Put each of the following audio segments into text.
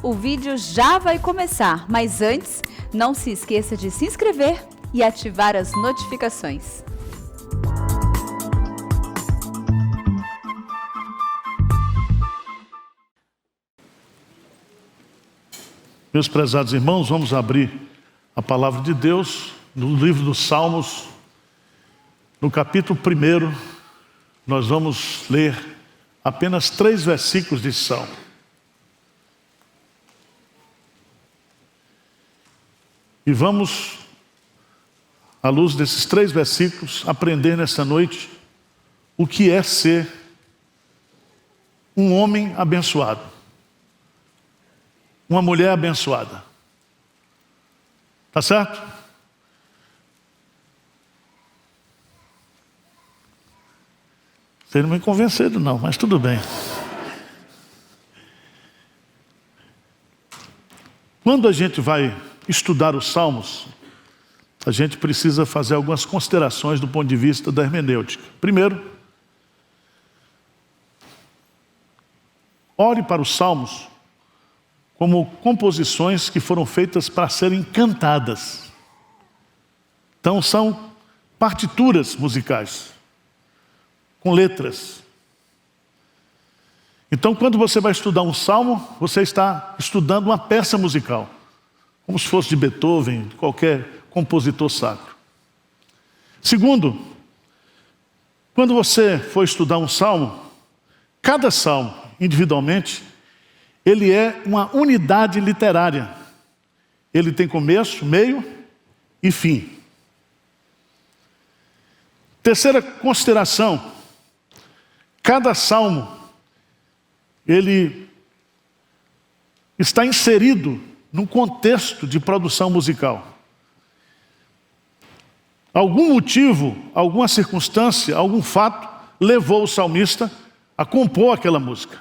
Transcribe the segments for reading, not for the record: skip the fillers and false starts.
O vídeo já vai começar, mas antes, não se esqueça de se inscrever e ativar as notificações. Meus prezados irmãos, vamos abrir a palavra de Deus no livro dos Salmos, no capítulo 1. Nós vamos ler apenas 3 versículos de Salmo. E vamos, à luz desses 3 versículos, aprender nesta noite o que é ser um homem abençoado, uma mulher abençoada. Tá certo? Vocês não me convenceram não, mas tudo bem. Quando a gente vai estudar os Salmos, a gente precisa fazer algumas considerações do ponto de vista da hermenêutica. Primeiro, olhe para os Salmos como composições que foram feitas para serem cantadas. Então são partituras musicais, com letras. Então quando você vai estudar um salmo, você está estudando uma peça musical, como se fosse de Beethoven, de qualquer compositor sacro. Segundo, quando você for estudar um salmo, cada salmo individualmente, ele é uma unidade literária. Ele tem começo, meio e fim. Terceira consideração, cada salmo, ele está inserido num contexto de produção musical. Algum motivo, alguma circunstância, algum fato levou o salmista a compor aquela música.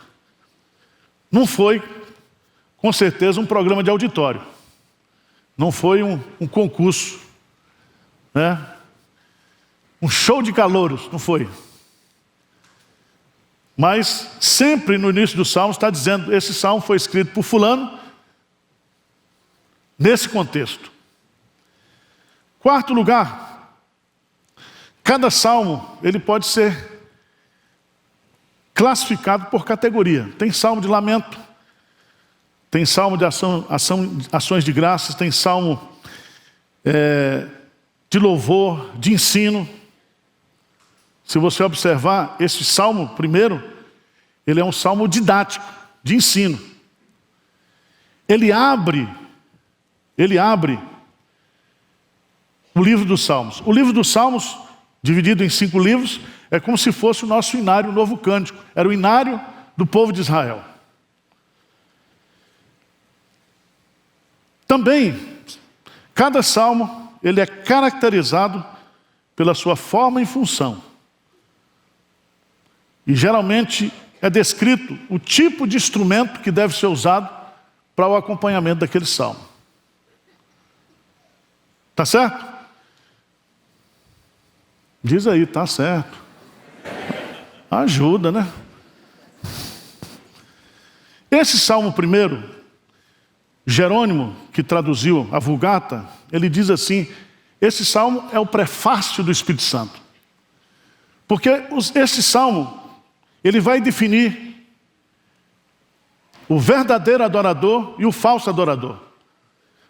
Não foi, com certeza, um programa de auditório. Não foi um concurso, né? Um show de calouros, não foi. Mas sempre no início do salmo está dizendo: esse salmo foi escrito por fulano, nesse contexto. Quarto lugar, cada salmo ele pode ser classificado por categoria. Tem salmo de lamento, tem salmo de ações de graças, tem salmo de louvor, de ensino. Se você observar, esse salmo primeiro, ele é um salmo didático, de ensino. Ele abre o livro dos Salmos. O livro dos Salmos, dividido em 5 livros, é como se fosse o nosso inário, o novo cântico. Era o inário do povo de Israel. Também, cada salmo, ele é caracterizado pela sua forma e função. E geralmente é descrito o tipo de instrumento que deve ser usado para o acompanhamento daquele salmo. Tá certo? Diz aí, tá certo. Ajuda, né? Esse salmo primeiro, Jerônimo, que traduziu a Vulgata, ele diz assim: esse salmo é o prefácio do Espírito Santo. Porque esse salmo, ele vai definir o verdadeiro adorador e o falso adorador.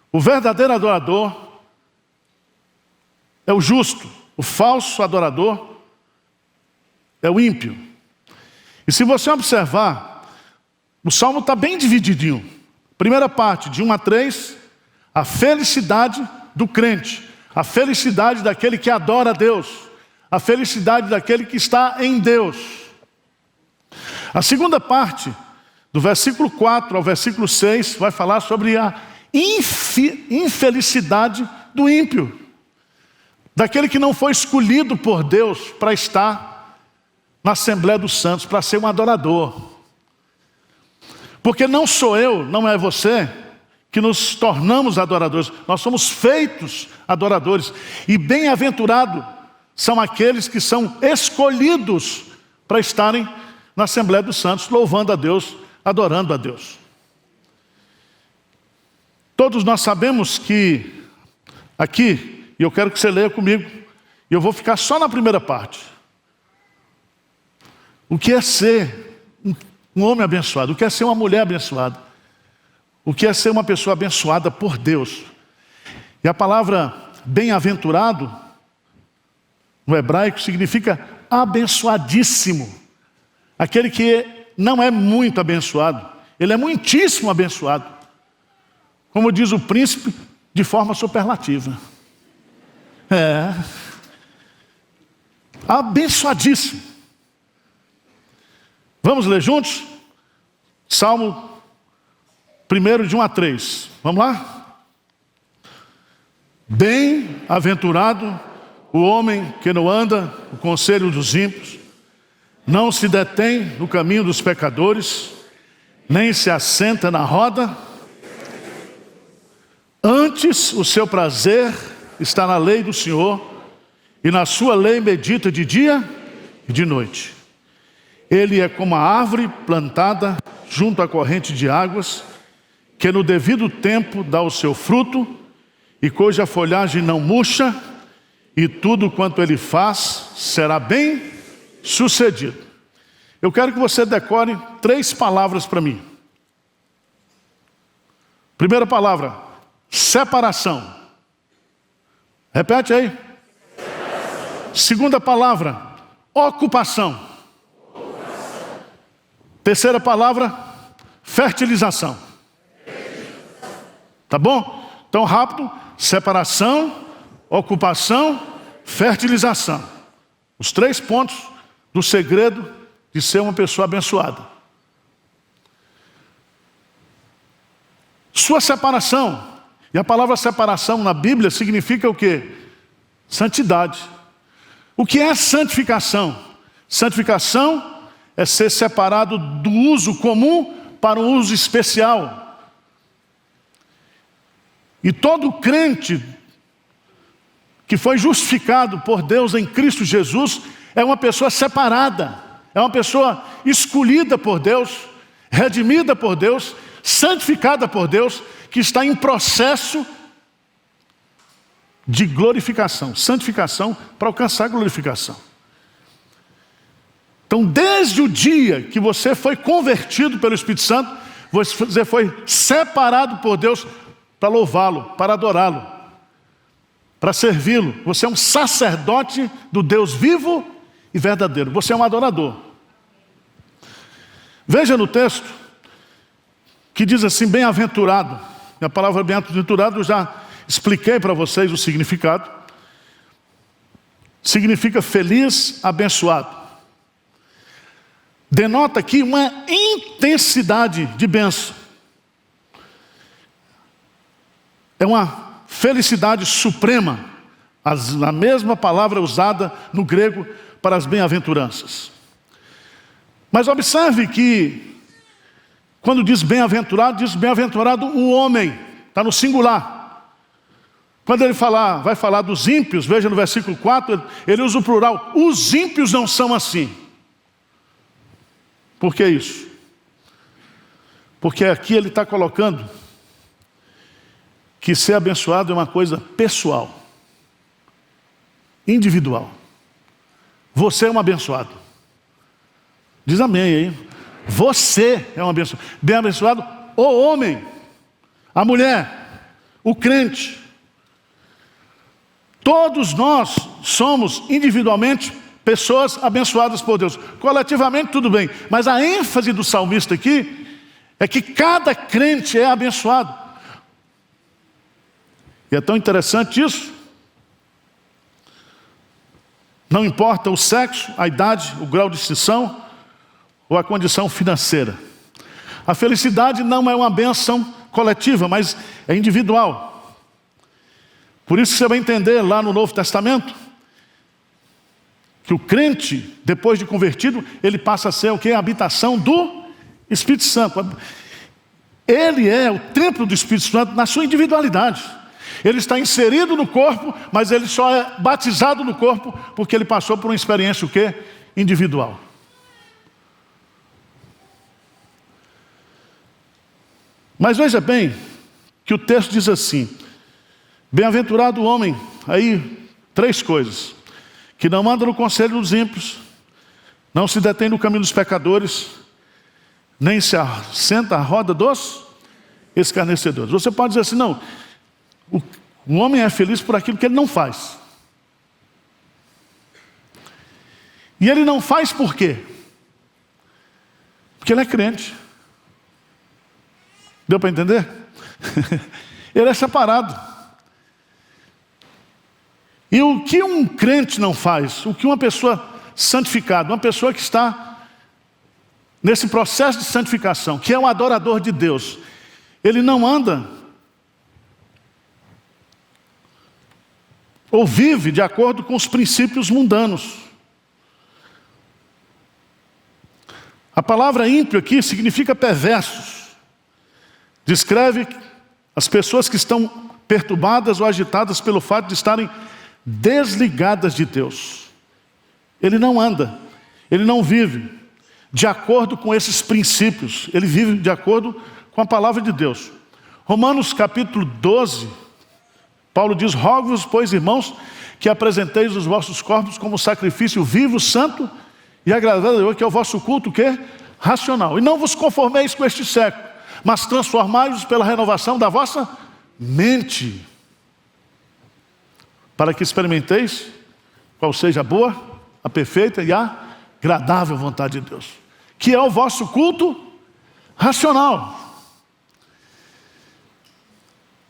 O verdadeiro adorador é o justo, o falso adorador é o ímpio. E se você observar, o salmo está bem divididinho. Primeira parte, de 1 a 3, a felicidade do crente, a felicidade daquele que adora a Deus, a felicidade daquele que está em Deus. A segunda parte, do versículo 4 ao versículo 6, vai falar sobre a infelicidade do ímpio, daquele que não foi escolhido por Deus para estar na Assembleia dos Santos, para ser um adorador. Porque não sou eu, não é você, que nos tornamos adoradores. Nós somos feitos adoradores. E bem-aventurados são aqueles que são escolhidos para estarem na Assembleia dos Santos, louvando a Deus, adorando a Deus. Todos nós sabemos que aqui, e eu quero que você leia comigo, e eu vou ficar só na primeira parte. O que é ser um homem abençoado? O que é ser uma mulher abençoada? O que é ser uma pessoa abençoada por Deus? E a palavra bem-aventurado, no hebraico, significa abençoadíssimo. Aquele que não é muito abençoado, ele é muitíssimo abençoado. Como diz o príncipe, de forma superlativa. Abençoadíssimo. Vamos ler juntos? Salmo 1, de 1 a 3. Vamos lá? Bem-aventurado o homem que não anda no conselho dos ímpios, não se detém no caminho dos pecadores, nem se assenta na roda. Antes o seu prazer está na lei do Senhor, e na sua lei medita de dia e de noite. Ele é como a árvore plantada junto à corrente de águas, que no devido tempo dá o seu fruto, e cuja folhagem não murcha, e tudo quanto ele faz será bem sucedido. Eu quero que você decore 3 palavras para mim. Primeira palavra, separação. Repete aí. Segunda palavra, ocupação. Terceira palavra, fertilização. Tá bom? Então rápido, separação, ocupação, fertilização. Os 3 pontos do segredo de ser uma pessoa abençoada. Sua separação. E a palavra separação na Bíblia significa o quê? Santidade. O que é santificação? Santificação é ser separado do uso comum para um uso especial. E todo crente que foi justificado por Deus em Cristo Jesus é uma pessoa separada, é uma pessoa escolhida por Deus, redimida por Deus, santificada por Deus, que está em processo de glorificação, santificação para alcançar a glorificação. Então, desde o dia que você foi convertido pelo Espírito Santo, você foi separado por Deus para louvá-lo, para adorá-lo, para servi-lo. Você é um sacerdote do Deus vivo e verdadeiro. Você é um adorador. Veja no texto que diz assim, bem-aventurado. E a palavra bem-aventurado eu já expliquei para vocês o significado. Significa feliz, abençoado. Denota aqui uma intensidade de bênção. É uma felicidade suprema, a mesma palavra usada no grego para as bem-aventuranças. Mas observe que, quando diz bem-aventurado o homem, está no singular. Quando ele vai falar dos ímpios, veja no versículo 4, ele usa o plural, os ímpios não são assim. Por que isso? Porque aqui ele está colocando que ser abençoado é uma coisa pessoal, individual. Você é um abençoado. Diz amém aí. Você é um abençoado. Bem-abençoado o homem, a mulher, o crente. Todos nós somos individualmente pessoas abençoadas por Deus. Coletivamente tudo bem, mas a ênfase do salmista aqui é que cada crente é abençoado. E é tão interessante isso. Não importa o sexo, a idade, o grau de extinção ou a condição financeira. A felicidade não é uma bênção coletiva, mas é individual. Por isso você vai entender lá no Novo Testamento que o crente, depois de convertido, ele passa a ser o quê? A habitação do Espírito Santo. Ele é o templo do Espírito Santo na sua individualidade. Ele está inserido no corpo, mas ele só é batizado no corpo porque ele passou por uma experiência o quê? Individual. Mas veja bem, que o texto diz assim: bem-aventurado o homem, aí 3 coisas, que não anda no conselho dos ímpios, não se detém no caminho dos pecadores, nem se assenta à roda dos escarnecedores. Você pode dizer assim: não, o homem é feliz por aquilo que ele não faz. E ele não faz por quê? Porque ele é crente. Deu para entender? Ele é separado. E o que um crente não faz, o que uma pessoa santificada, uma pessoa que está nesse processo de santificação, que é um adorador de Deus, ele não anda ou vive de acordo com os princípios mundanos. A palavra ímpio aqui significa perversos. Descreve as pessoas que estão perturbadas ou agitadas pelo fato de estarem desligadas de Deus. Ele não anda, ele não vive de acordo com esses princípios, ele vive de acordo com a palavra de Deus. Romanos capítulo 12, Paulo diz: rogo-vos, pois, irmãos, que apresenteis os vossos corpos como sacrifício vivo, santo e agradável a Deus, que é o vosso culto, que é racional. E não vos conformeis com este século, mas transformai-vos pela renovação da vossa mente, para que experimenteis qual seja a boa, a perfeita e a agradável vontade de Deus, que é o vosso culto racional.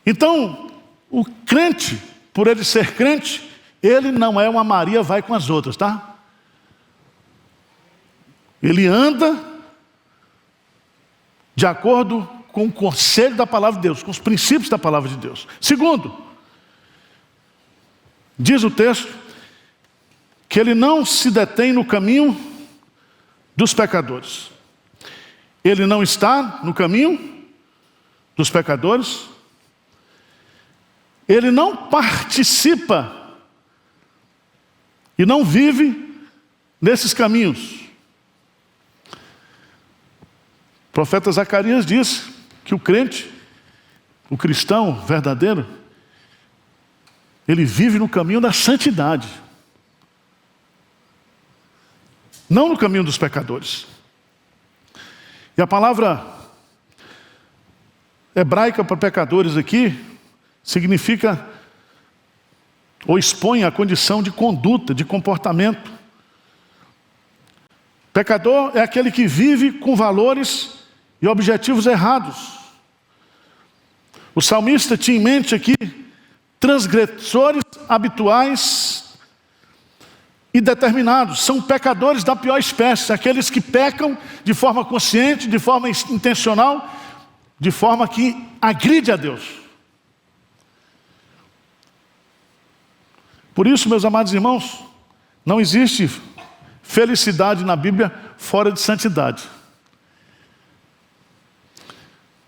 Então, o crente, por ele ser crente, ele não é uma Maria vai com as outras, tá? Ele anda de acordo com o conselho da palavra de Deus, com os princípios da palavra de Deus. Segundo, diz o texto que ele não se detém no caminho dos pecadores. Ele não está no caminho dos pecadores. Ele não participa e não vive nesses caminhos. O profeta Zacarias diz que o crente, o cristão verdadeiro, ele vive no caminho da santidade, não no caminho dos pecadores. E a palavra hebraica para pecadores aqui significa ou expõe a condição de conduta, de comportamento. Pecador é aquele que vive com valores e objetivos errados. O salmista tinha em mente aqui transgressores habituais e determinados. São pecadores da pior espécie, aqueles que pecam de forma consciente, de forma intencional, de forma que agride a Deus. Por isso, meus amados irmãos, não existe felicidade na Bíblia fora de santidade.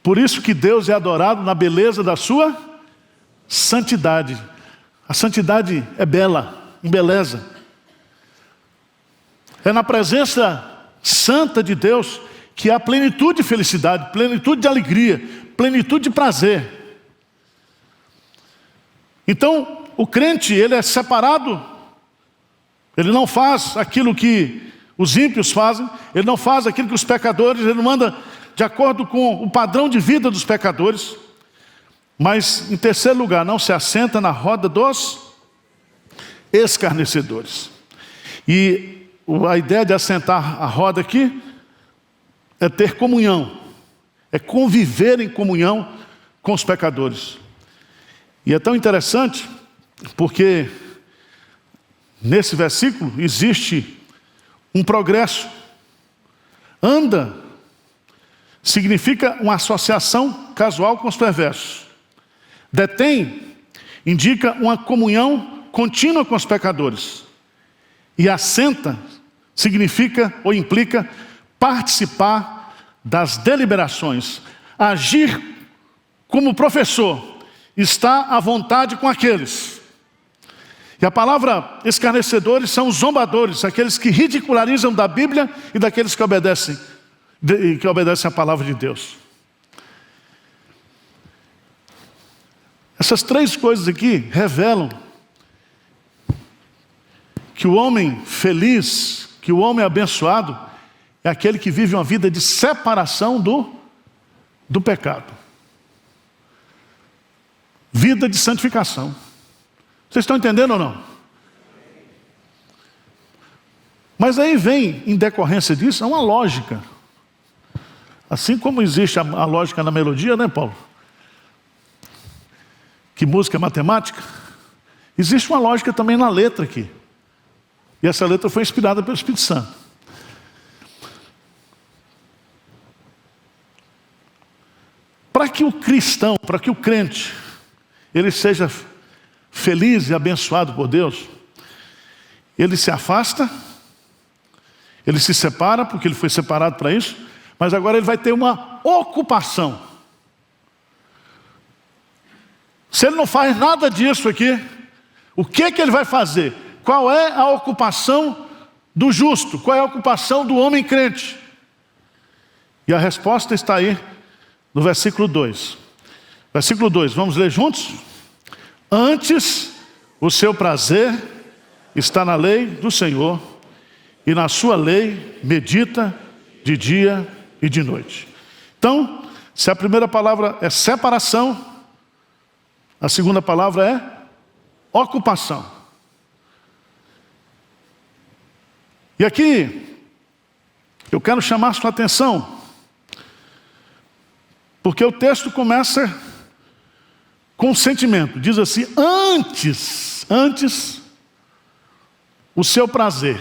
Por isso que Deus é adorado na beleza da sua santidade. A santidade é bela, embeleza. É na presença santa de Deus que há plenitude de felicidade, plenitude de alegria, plenitude de prazer. Então, o crente, ele é separado, ele não faz aquilo que os ímpios fazem, ele não faz aquilo que os pecadores, ele não anda de acordo com o padrão de vida dos pecadores. Mas, em terceiro lugar, não se assenta na roda dos escarnecedores. E a ideia de assentar a roda aqui é ter comunhão, é conviver em comunhão com os pecadores. E é tão interessante porque nesse versículo existe um progresso. Anda significa uma associação casual com os perversos. Detém indica uma comunhão contínua com os pecadores. E assenta significa ou implica participar das deliberações, agir como professor, estar à vontade com aqueles. E a palavra escarnecedores são os zombadores, aqueles que ridicularizam da Bíblia e daqueles que obedecem à palavra de Deus. Essas três coisas aqui revelam que o homem feliz, que o homem abençoado, é aquele que vive uma vida de separação do pecado. Vida de santificação. Vocês estão entendendo ou não? Mas aí vem, em decorrência disso, uma lógica. Assim como existe a lógica na melodia, né, Paulo? Que música é matemática. Existe uma lógica também na letra aqui. E essa letra foi inspirada pelo Espírito Santo. Para que o cristão, para que o crente, ele seja feliz e abençoado por Deus, ele se afasta, ele se separa, porque ele foi separado para isso, mas agora ele vai ter uma ocupação. Se ele não faz nada disso aqui, o que ele vai fazer? Qual é a ocupação do justo? Qual é a ocupação do homem crente? E a resposta está aí no versículo 2. Versículo 2, vamos ler juntos? Antes, o seu prazer está na lei do Senhor, e na sua lei medita de dia e de noite. Então, se a primeira palavra é separação, a segunda palavra é ocupação. E aqui, eu quero chamar sua atenção, porque o texto começa com um sentimento. Diz assim, antes, o seu prazer.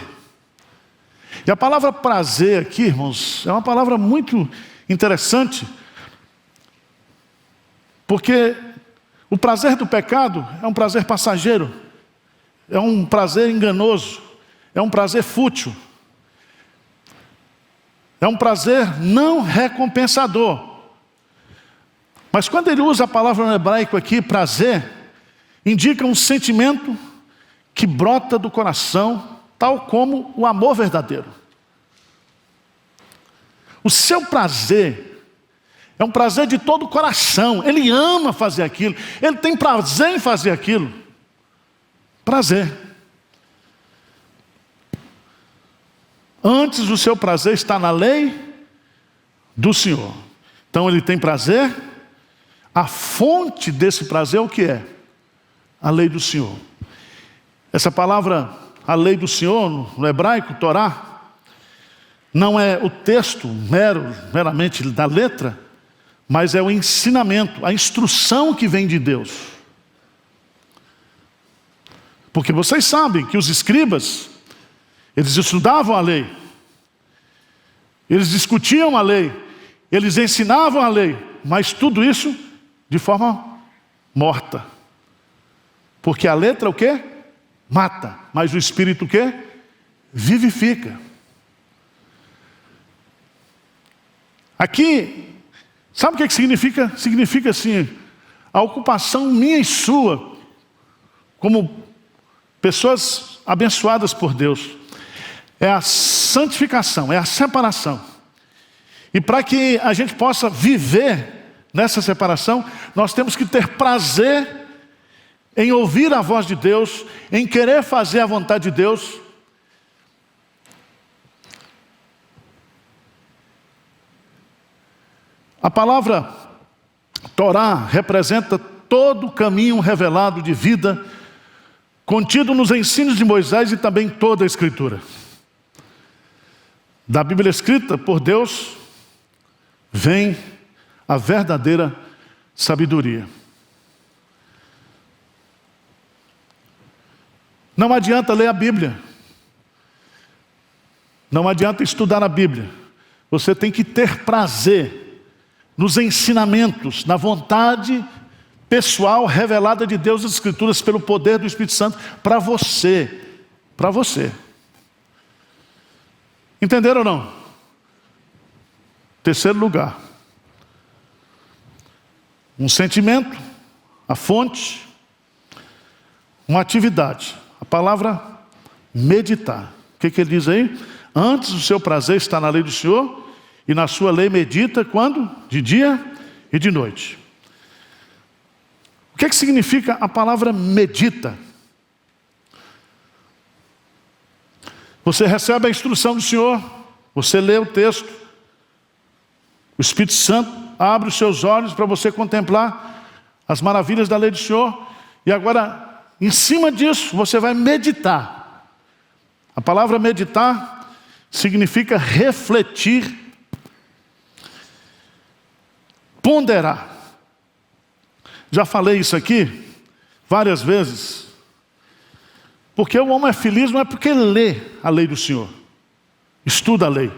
E a palavra prazer aqui, irmãos, é uma palavra muito interessante, porque o prazer do pecado é um prazer passageiro, é um prazer enganoso, é um prazer fútil, é um prazer não recompensador. Mas quando ele usa a palavra no hebraico aqui, prazer, indica um sentimento que brota do coração, tal como o amor verdadeiro. O seu prazer é um prazer de todo o coração. Ele ama fazer aquilo, ele tem prazer em fazer aquilo. Prazer. Antes o seu prazer está na lei do Senhor. Então ele tem prazer. A fonte desse prazer é o que é? A lei do Senhor. Essa palavra, a lei do Senhor, no hebraico, Torá, não é o texto meramente da letra, mas é o ensinamento, a instrução que vem de Deus. Porque vocês sabem que os escribas, eles estudavam a lei, eles discutiam a lei, eles ensinavam a lei, mas tudo isso de forma morta. Porque a letra o quê? Mata, mas o Espírito o quê? Vivifica. Aqui, sabe o que significa? Significa assim, a ocupação minha e sua, como pessoas abençoadas por Deus, é a santificação, é a separação. E para que a gente possa viver nessa separação, nós temos que ter prazer em ouvir a voz de Deus, em querer fazer a vontade de Deus. A palavra Torá representa todo o caminho revelado de vida, contido nos ensinos de Moisés e também toda a Escritura. Da Bíblia escrita por Deus, vem a verdadeira sabedoria. Não adianta ler a Bíblia. Não adianta estudar a Bíblia. Você tem que ter prazer nos ensinamentos, na vontade pessoal revelada de Deus nas Escrituras pelo poder do Espírito Santo para você. Para você. Entenderam ou não? Terceiro lugar. Um sentimento, a fonte, uma atividade. A palavra meditar. O que ele diz aí? Antes o seu prazer está na lei do Senhor, e na sua lei medita quando? De dia e de noite. O que significa a palavra medita? Você recebe a instrução do Senhor, você lê o texto, o Espírito Santo abre os seus olhos para você contemplar as maravilhas da lei do Senhor, e agora, em cima disso, você vai meditar. A palavra meditar significa refletir, ponderar. Já falei isso aqui várias vezes. Porque o homem é feliz não é porque lê a lei do Senhor, estuda a lei.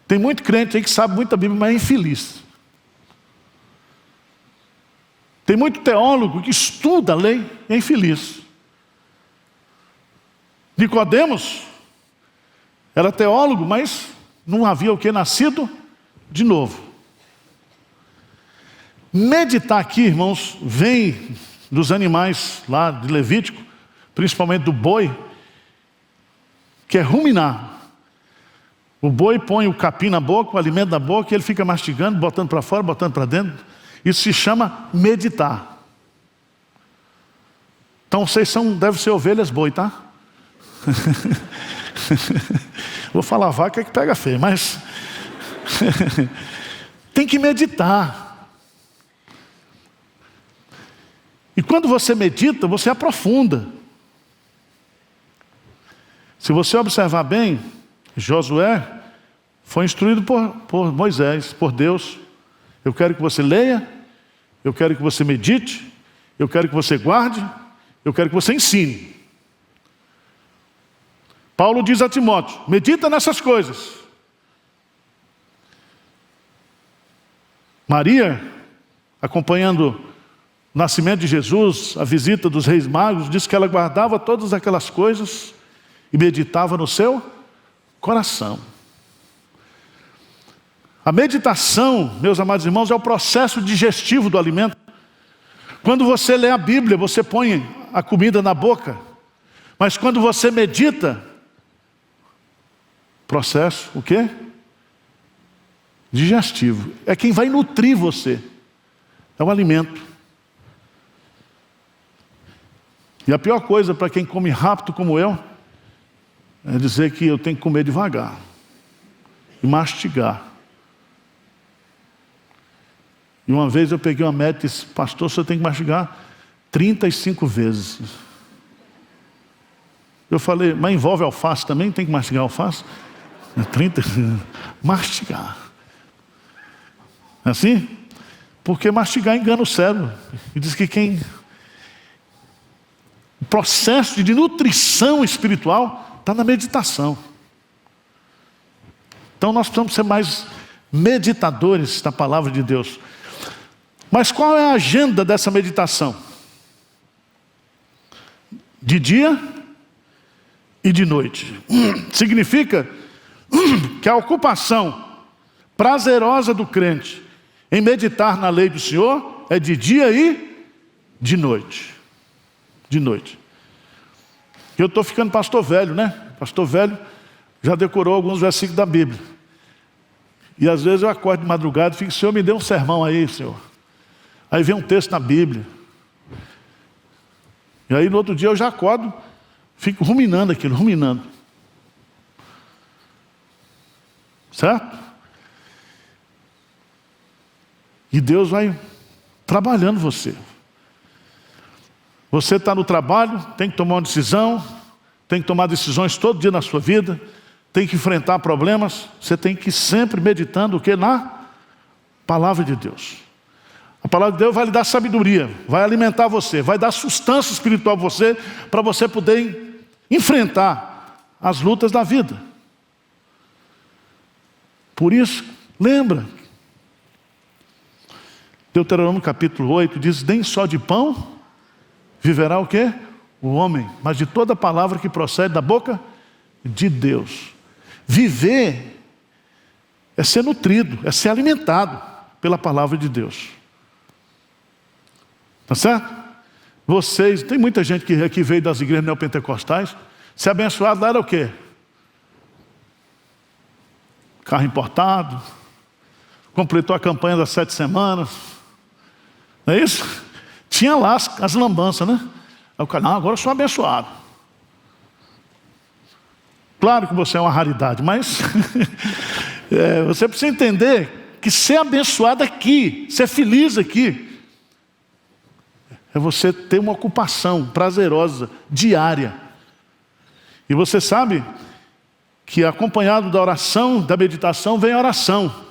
Tem muito crente aí que sabe muito a Bíblia, mas é infeliz. Tem muito teólogo que estuda a lei e é infeliz. Nicodemos era teólogo, mas não havia o que? Nascido de novo. Meditar aqui, irmãos, vem dos animais lá de Levítico, principalmente do boi, que é ruminar. O boi põe o capim na boca, o alimento na boca, e ele fica mastigando, botando para fora, botando para dentro. Isso se chama meditar. Então vocês devem ser ovelhas boi, tá? Vou falar vaca que pega feio, mas tem que meditar. E quando você medita, você aprofunda. Se você observar bem, Josué foi instruído por Moisés, por Deus. Eu quero que você leia, eu quero que você medite, eu quero que você guarde, eu quero que você ensine. Paulo diz a Timóteo, medita nessas coisas. Maria, acompanhando o nascimento de Jesus, a visita dos reis magos, diz que ela guardava todas aquelas coisas e meditava no seu coração. A meditação, meus amados irmãos, é o processo digestivo do alimento. Quando você lê a Bíblia, você põe a comida na boca, mas quando você medita, processo, o quê? Digestivo. É quem vai nutrir você. É o alimento. E a pior coisa para quem come rápido como eu, é dizer que eu tenho que comer devagar. E mastigar. E uma vez eu peguei uma meta e disse, pastor, você tem que mastigar 35 vezes. Eu falei, mas envolve alface também? Tem que mastigar alface? 30, mastigar. Assim? Porque mastigar engana o cérebro. E diz que o processo de nutrição espiritual está na meditação. Então nós precisamos ser mais meditadores da palavra de Deus. Mas qual é a agenda dessa meditação? De dia e de noite. Significa que a ocupação prazerosa do crente em meditar na lei do Senhor é de dia e de noite. De noite. Eu estou ficando pastor velho, né? Pastor velho já decorou alguns versículos da Bíblia. E às vezes eu acordo de madrugada e fico, Senhor, me dê um sermão aí, Senhor. Aí vem um texto na Bíblia. E aí no outro dia eu já acordo, fico ruminando aquilo, ruminando. Certo? E Deus vai trabalhando você. Você está no trabalho, tem que tomar uma decisão, tem que tomar decisões todo dia na sua vida, tem que enfrentar problemas, você tem que ir sempre meditando o que? Na palavra de Deus. A palavra de Deus vai lhe dar sabedoria, vai alimentar você, vai dar sustância espiritual a você, para você poder enfrentar as lutas da vida. Por isso, lembra, Deuteronômio capítulo 8 diz, nem só de pão viverá o quê? O homem, mas de toda palavra que procede da boca de Deus. Viver é ser nutrido, é ser alimentado pela palavra de Deus. Tá certo? Vocês, tem muita gente que aqui veio das igrejas neopentecostais, ser abençoado lá era o quê? Carro importado, completou a campanha das 7 semanas, Não é isso? Tinha lá as lambanças, né? Aí o cara, não, agora eu sou abençoado. Claro que você é uma raridade, mas você precisa entender que ser abençoado aqui, ser feliz aqui, é você ter uma ocupação prazerosa, diária. E você sabe que acompanhado da oração, da meditação, vem a oração.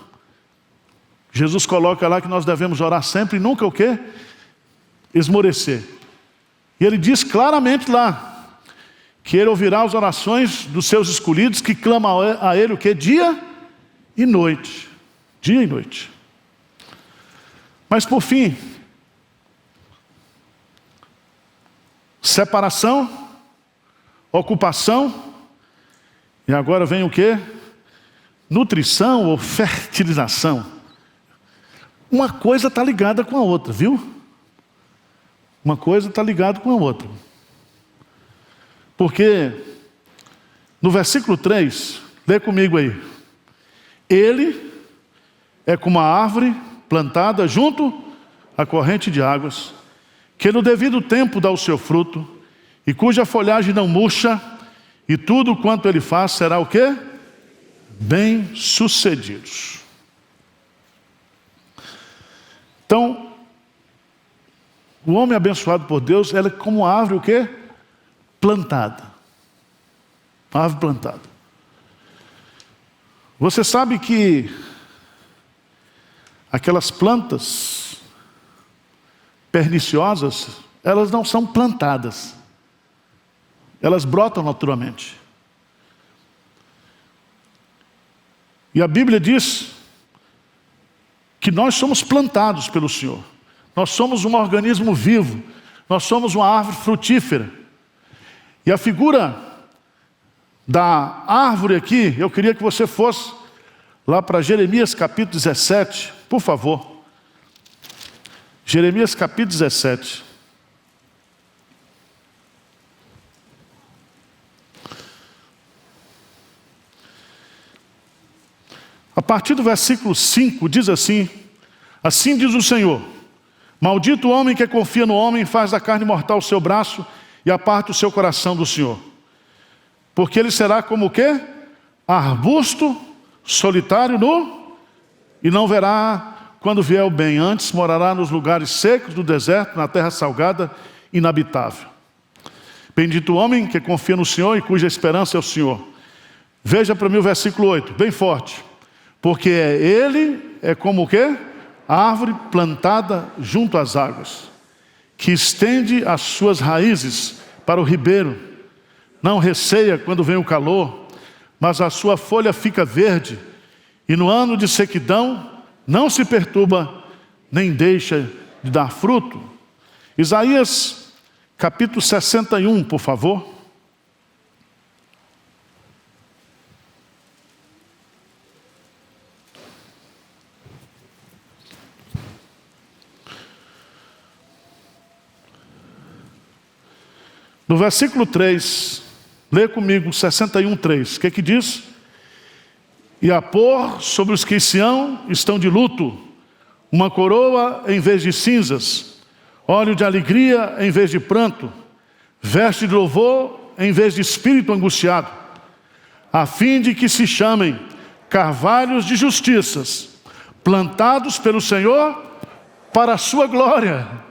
Jesus coloca lá que nós devemos orar sempre e nunca o quê? Esmorecer. E ele diz claramente lá, que ele ouvirá as orações dos seus escolhidos que clamam a ele o quê? Dia e noite. Dia e noite. Mas por fim, separação, ocupação, e agora vem o quê? Nutrição ou fertilização. Uma coisa está ligada com a outra, viu? Uma coisa está ligada com a outra. Porque no versículo 3, lê comigo aí. Ele é como a árvore plantada junto à corrente de águas, que no devido tempo dá o seu fruto, e cuja folhagem não murcha, e tudo quanto ele faz será o quê? Bem-sucedidos. Então, o homem abençoado por Deus, ela é como a árvore o quê? Plantada. Uma árvore plantada. Você sabe que aquelas plantas perniciosas, elas não são plantadas. Elas brotam naturalmente. E a Bíblia diz que nós somos plantados pelo Senhor. Nós somos um organismo vivo. Nós somos uma árvore frutífera. E a figura da árvore aqui, eu queria que você fosse lá para Jeremias capítulo 17, por favor. Jeremias capítulo 17. A partir do versículo 5 diz assim: assim diz o Senhor, maldito o homem que confia no homem, faz da carne mortal o seu braço e aparta o seu coração do Senhor. Porque ele será como o quê? Arbusto solitário nu, e não verá quando vier o bem. Antes morará nos lugares secos do deserto, na terra salgada, inabitável. Bendito o homem que confia no Senhor e cuja esperança é o Senhor. Veja para mim o versículo 8, bem forte. Porque ele é como o quê? Árvore plantada junto às águas, que estende as suas raízes para o ribeiro. Não receia quando vem o calor, mas a sua folha fica verde, e no ano de sequidão não se perturba, nem deixa de dar fruto. Isaías capítulo 61, por favor. No versículo 3, lê comigo 61:3, o que diz? E a pôr sobre os que em Sião estão de luto, uma coroa em vez de cinzas, óleo de alegria em vez de pranto, veste de louvor em vez de espírito angustiado, a fim de que se chamem carvalhos de justiças, plantados pelo Senhor para a sua glória.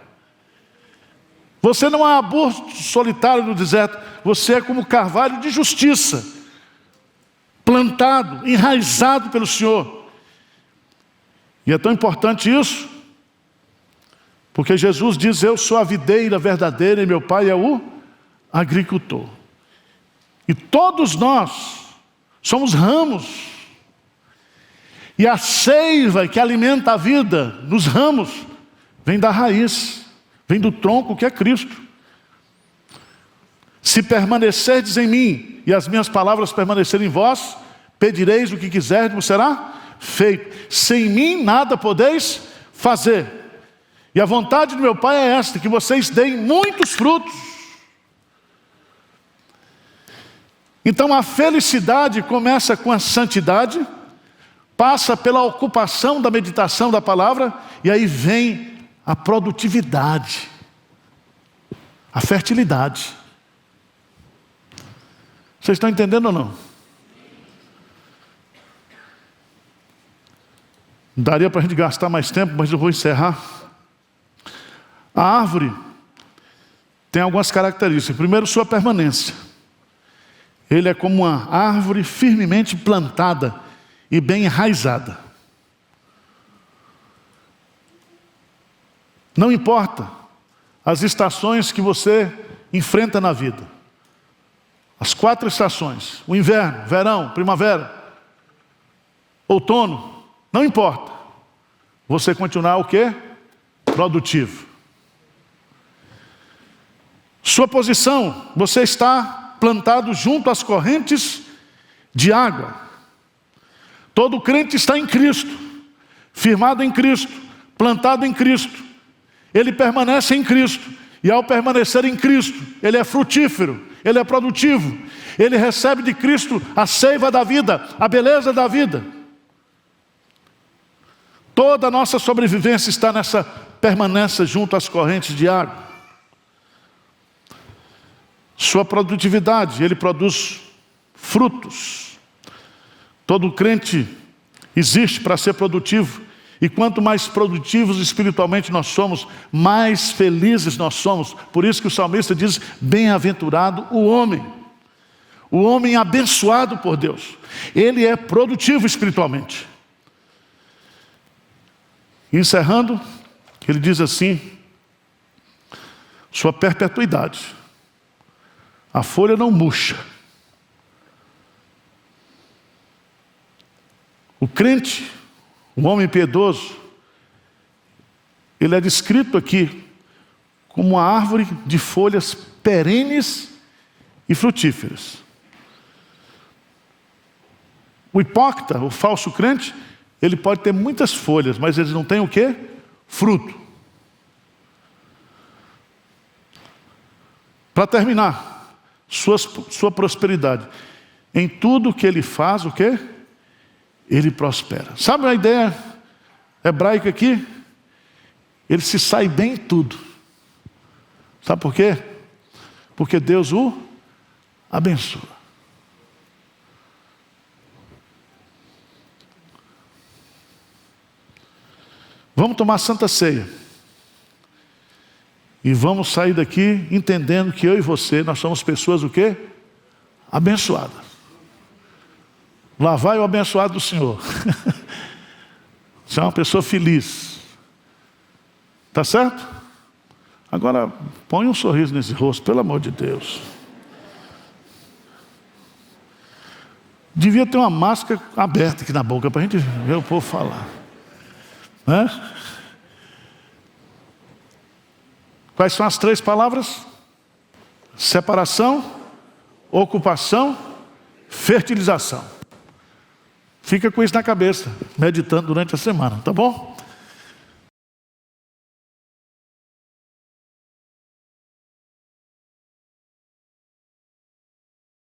Você não é arbusto solitário no deserto, você é como carvalho de justiça, plantado, enraizado pelo Senhor. E é tão importante isso, porque Jesus diz: eu sou a videira verdadeira e meu Pai é o agricultor. E todos nós somos ramos, e a seiva que alimenta a vida nos ramos vem da raiz, vem do tronco que é Cristo. Se permanecerdes em mim e as minhas palavras permanecerem em vós, pedireis o que quiserdes, será feito. Sem mim nada podeis fazer. E a vontade do meu Pai é esta, que vocês deem muitos frutos. Então a felicidade começa com a santidade, passa pela ocupação da meditação da palavra, e aí vem a produtividade, a fertilidade. Vocês estão entendendo ou não? Daria para a gente gastar mais tempo, mas eu vou encerrar. A árvore tem algumas características. Primeiro, sua permanência. Ele é como uma árvore firmemente plantada e bem enraizada. Não importa as estações que você enfrenta na vida. As 4 estações: o inverno, verão, primavera, outono. Não importa. Você continuar o quê? Produtivo. Sua posição, você está plantado junto às correntes de água. Todo crente está em Cristo, firmado em Cristo, plantado em Cristo. Ele permanece em Cristo, e ao permanecer em Cristo, ele é frutífero, ele é produtivo, ele recebe de Cristo a seiva da vida, a beleza da vida. Toda a nossa sobrevivência está nessa permanência junto às correntes de água. Sua produtividade, ele produz frutos. Todo crente existe para ser produtivo. E quanto mais produtivos espiritualmente nós somos, mais felizes nós somos. Por isso que o salmista diz: bem-aventurado o homem abençoado por Deus. Ele é produtivo espiritualmente. Encerrando, ele diz assim: sua perpetuidade. A folha não murcha. O crente, o homem piedoso, ele é descrito aqui como uma árvore de folhas perenes e frutíferas. O hipócrita, o falso crente, ele pode ter muitas folhas, mas eles não têm o quê? Fruto. Para terminar, sua prosperidade. Em tudo que ele faz, o quê? Ele prospera. Sabe a ideia hebraica aqui? Ele se sai bem em tudo. Sabe por quê? Porque Deus o abençoa. Vamos tomar Santa Ceia. E vamos sair daqui entendendo que eu e você, nós somos pessoas o quê? Abençoadas. Lá vai o abençoado do Senhor. Você é uma pessoa feliz. Tá certo? Agora, põe um sorriso nesse rosto, pelo amor de Deus. Devia ter uma máscara aberta aqui na boca para a gente ver o povo falar. Né? Quais são as 3 palavras? Separação, ocupação, fertilização. Fica com isso na cabeça, meditando durante a semana, tá bom?